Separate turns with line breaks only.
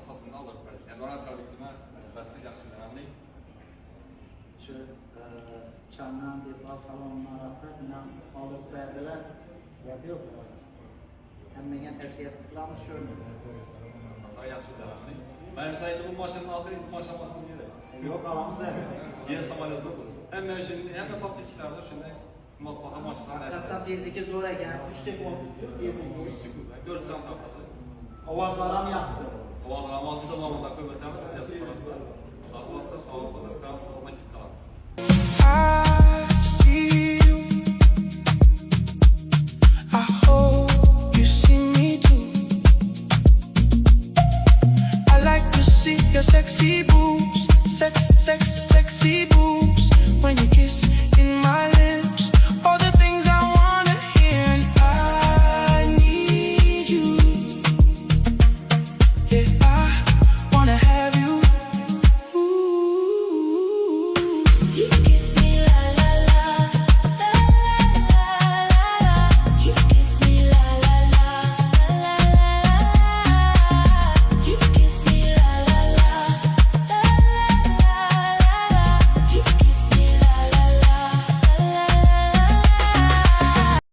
asasında alır. Yəni ona tərəfimə vəzifəsi yaxşı eləməli.
Şu Çamdan Depal salonuna rəfqətlə alıb bərdilər yapıyor. Hem bana tavsiye ettikleriniz şöyle.
Daha yaxşı eləməli. Mənim sayıda bu maşının adı maşamasını gerek.
Yok alamız da.
Yer samolyotu bu. Hem ben şimdi hem de papçılarda şimdi matbaa maçlar
Hatta tezliki zor eken 3 sekund tezliki.
3 sekund. 4 saat tapıldı.
Avazlaram yaptı.
Avazlaram altında lamada koymadan çıkacak parasını. Atmazsa sağlık parası